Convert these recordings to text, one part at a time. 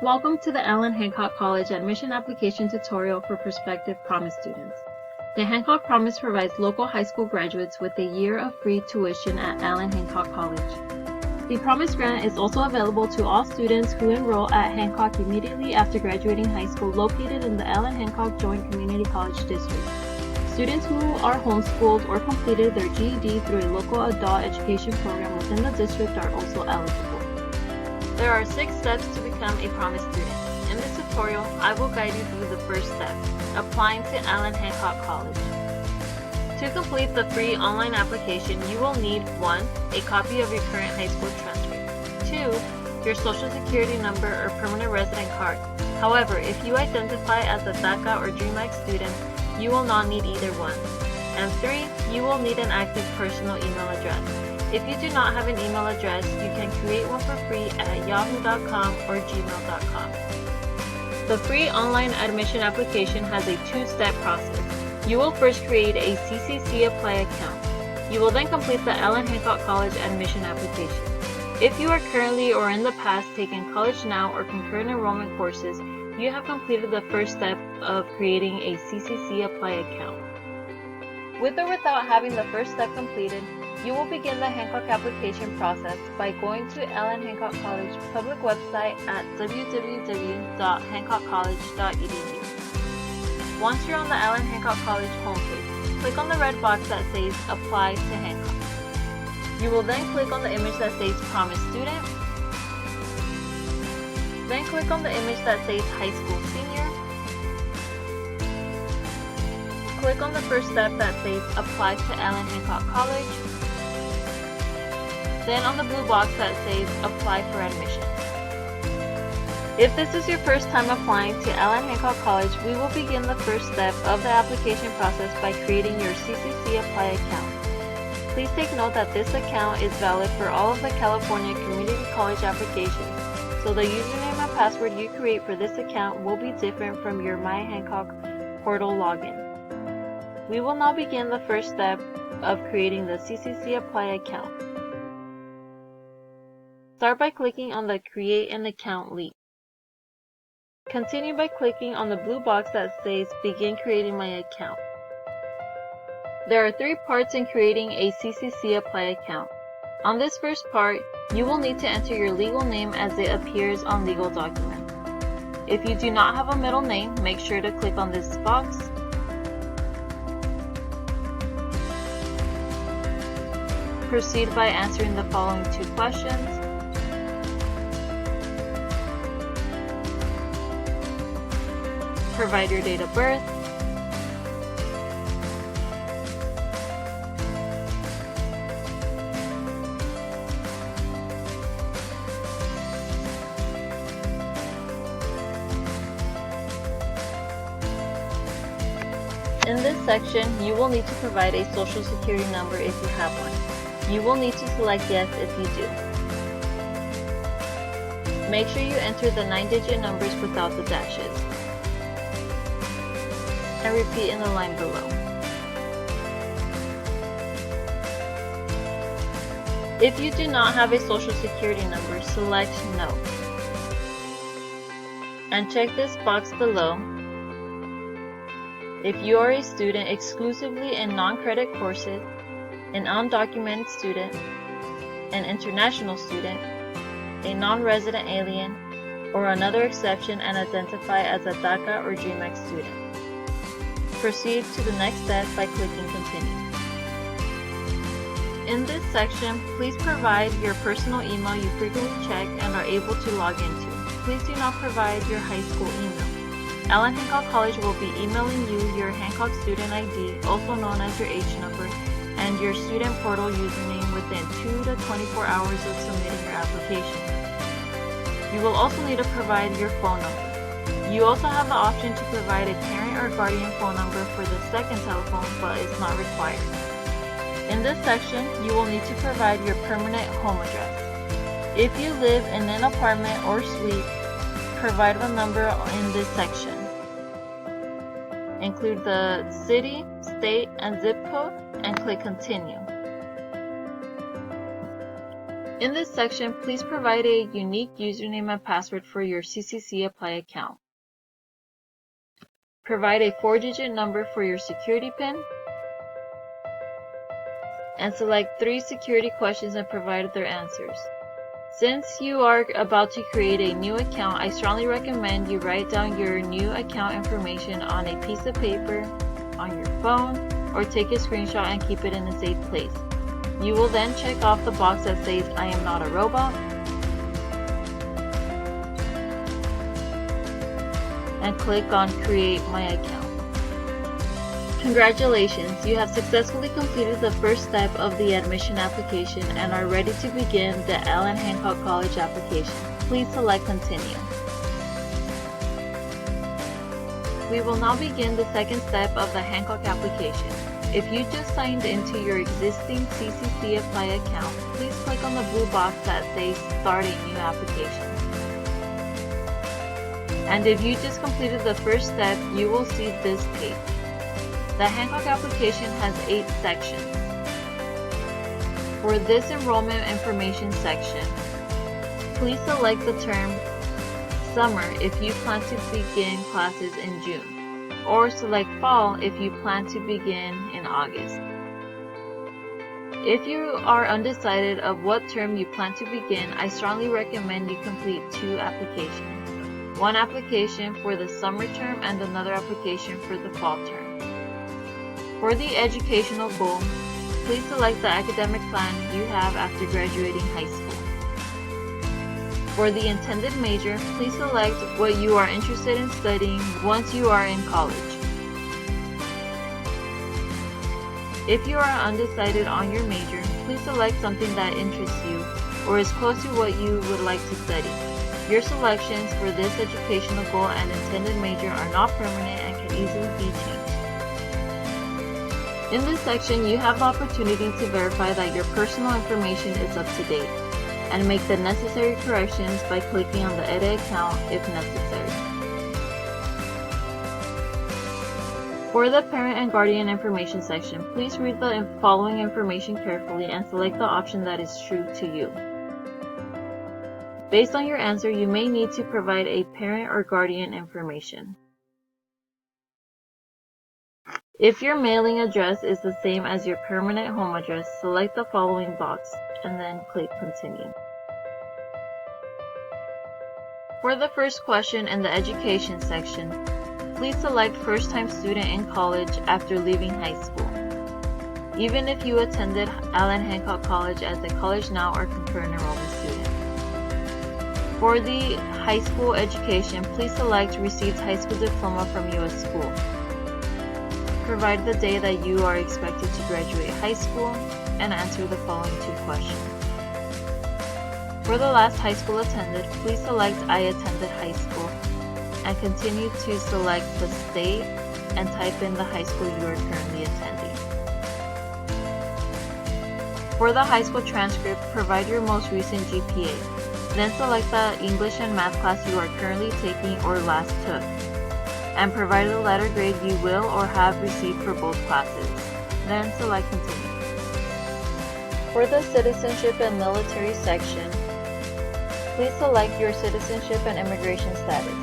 Welcome to the Allen Hancock College Admission Application Tutorial for prospective Promise students. The Hancock Promise provides local high school graduates with a year of free tuition at Allen Hancock College. The Promise Grant is also available to all students who enroll at Hancock immediately after graduating high school located in the Allen Hancock Joint Community College District. Students who are homeschooled or completed their GED through a local adult education program within the district are also eligible. There are 6 steps to become a Promise student. In this tutorial, I will guide you through the first step, applying to Allen Hancock College. To complete the free online application, you will need 1. A copy of your current high school transcript. 2. Your social security number or permanent resident card. However, if you identify as a DACA or DREAM Act student, you will not need either one. And 3. You will need an active personal email address. If you do not have an email address, you can create one for free at yahoo.com or gmail.com. The free online admission application has a 2-step process. You will first create a CCC Apply account. You will then complete the Allen Hancock College admission application. If you are currently or in the past taking College Now or concurrent enrollment courses, you have completed the first step of creating a CCC Apply account. With or without having the first step completed, you will begin the Hancock application process by going to Allen Hancock College public website at www.hancockcollege.edu. Once you're on the Allen Hancock College homepage, click on the red box that says Apply to Hancock. You will then click on the image that says Promise Student. Then click on the image that says High School Senior. Click on the first step that says Apply to Allen Hancock College. Then on the blue box that says Apply for Admission. If this is your first time applying to Allen Hancock College, we will begin the first step of the application process by creating your CCC Apply account. Please take note that this account is valid for all of the California Community College applications, so the username and password you create for this account will be different from your My Hancock portal login. We will now begin the first step of creating the CCC Apply account. Start by clicking on the Create an Account link. Continue by clicking on the blue box that says Begin Creating My Account. There are 3 parts in creating a CCC Apply account. On this first part, you will need to enter your legal name as it appears on legal documents. If you do not have a middle name, make sure to click on this box. Proceed by answering the following 2 questions. Provide your date of birth. In this section, you will need to provide a social security number if you have one. You will need to select yes if you do. Make sure you enter the 9-digit numbers without the dashes. And repeat in the line below. If you do not have a social security number, select no. And check this box below. If you are a student exclusively in non-credit courses, an undocumented student, an international student, a non-resident alien, or another exception and identify as a DACA or DREAM Act student. Proceed to the next step by clicking Continue. In this section, please provide your personal email you frequently check and are able to log into. Please do not provide your high school email. Allen Hancock College will be emailing you your Hancock Student ID, also known as your H number, and your student portal username within 2 to 24 hours of submitting your application. You will also need to provide your phone number. You also have the option to provide a parent or guardian phone number for the second telephone, but it's not required. In this section, you will need to provide your permanent home address. If you live in an apartment or suite, provide the number in this section. Include the city, state, and zip code, and click Continue. In this section, please provide a unique username and password for your CCC Apply account. Provide a 4-digit number for your security PIN, and select 3 security questions and provide their answers. Since you are about to create a new account, I strongly recommend you write down your new account information on a piece of paper, on your phone, or take a screenshot and keep it in a safe place. You will then check off the box that says I am not a robot and click on Create My Account. Congratulations, you have successfully completed the first step of the admission application and are ready to begin the Allen Hancock College application. Please select Continue. We will now begin the second step of the Hancock application. If you just signed into your existing CCC Apply account, please click on the blue box that says Start a New Application. And if you just completed the first step, you will see this page. The Hancock application has 8 sections. For this enrollment information section, please select the term Summer if you plan to begin classes in June, or select Fall if you plan to begin in August. If you are undecided of what term you plan to begin, I strongly recommend you complete 2 applications. One application for the summer term and another application for the fall term. For the educational goal, please select the academic plan you have after graduating high school. For the intended major, please select what you are interested in studying once you are in college. If you are undecided on your major, please select something that interests you or is close to what you would like to study. Your selections for this educational goal and intended major are not permanent and can easily be changed. In this section, you have the opportunity to verify that your personal information is up to date and make the necessary corrections by clicking on the Edit Account if necessary. For the Parent and Guardian Information section, please read the following information carefully and select the option that is true to you. Based on your answer, you may need to provide a parent or guardian information. If your mailing address is the same as your permanent home address, select the following box and then click Continue. For the first question in the Education section, please select First-time student in college after leaving high school, even if you attended Allen Hancock College as a College Now or concurrent enrollment student. For the high school education, please select Received high school diploma from U.S. school. Provide the day that you are expected to graduate high school and answer the following 2 questions. For the last high school attended, please select I attended high school and continue to select the state and type in the high school you are currently attending. For the high school transcript, provide your most recent GPA. Then select the English and math class you are currently taking or last took, and provide the letter grade you will or have received for both classes. Then select Continue. For the Citizenship and Military section, please select your citizenship and immigration status.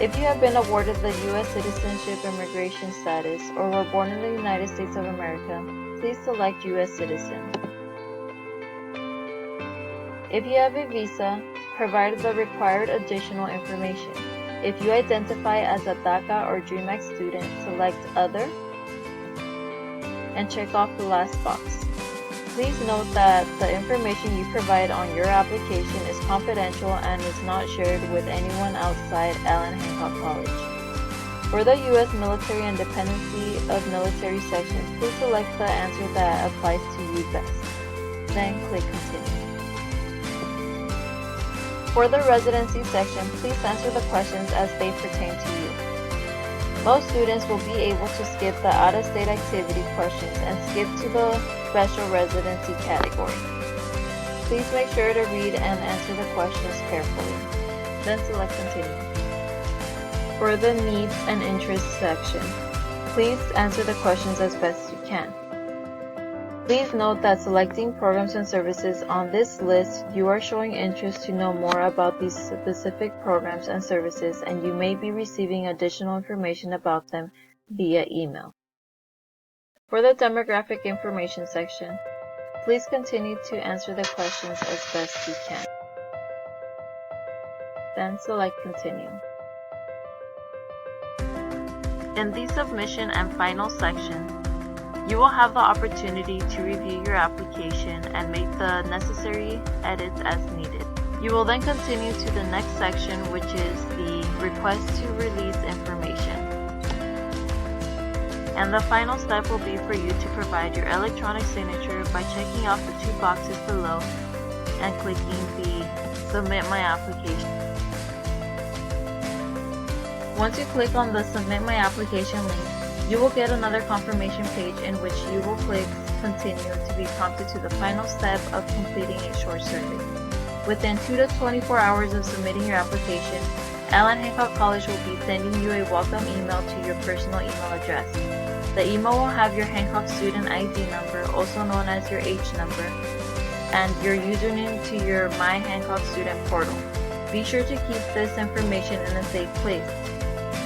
If you have been awarded the U.S. citizenship immigration status or were born in the United States of America, please select U.S. citizen. If you have a visa, provide the required additional information. If you identify as a DACA or DREAMAC student, select Other and check off the last box. Please note that the information you provide on your application is confidential and is not shared with anyone outside Allen Hancock College. For the U.S. Military and Dependency of Military section, please select the answer that applies to you best. Then click Continue. For the Residency section, please answer the questions as they pertain to you. Most students will be able to skip the out-of-state activity questions and skip to the Special Residency category. Please make sure to read and answer the questions carefully. Then select Continue. For the Needs and Interests section, please answer the questions as best you can. Please note that selecting programs and services on this list, you are showing interest to know more about these specific programs and services, and you may be receiving additional information about them via email. For the demographic information section, please continue to answer the questions as best you can. Then select Continue. In the Submission and Final section, you will have the opportunity to review your application and make the necessary edits as needed. You will then continue to the next section, which is the Request to Release Information. And the final step will be for you to provide your electronic signature by checking off the 2 boxes below and clicking the Submit My Application. Once you click on the Submit My Application link, you will get another confirmation page in which you will click Continue to be prompted to the final step of completing a short survey. Within 2 to 24 hours of submitting your application, Allen Hancock College will be sending you a welcome email to your personal email address. The email will have your Hancock Student ID number, also known as your H number, and your username to your My Hancock Student portal. Be sure to keep this information in a safe place.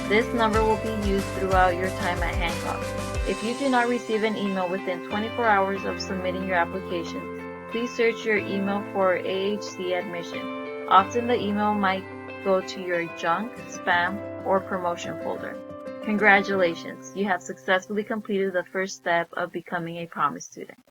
This number will be used throughout your time at Hancock. If you do not receive an email within 24 hours of submitting your application, please search your email for AHC admission. Often the email might go to your junk, spam, or promotion folder. Congratulations, you have successfully completed the first step of becoming a Promise student.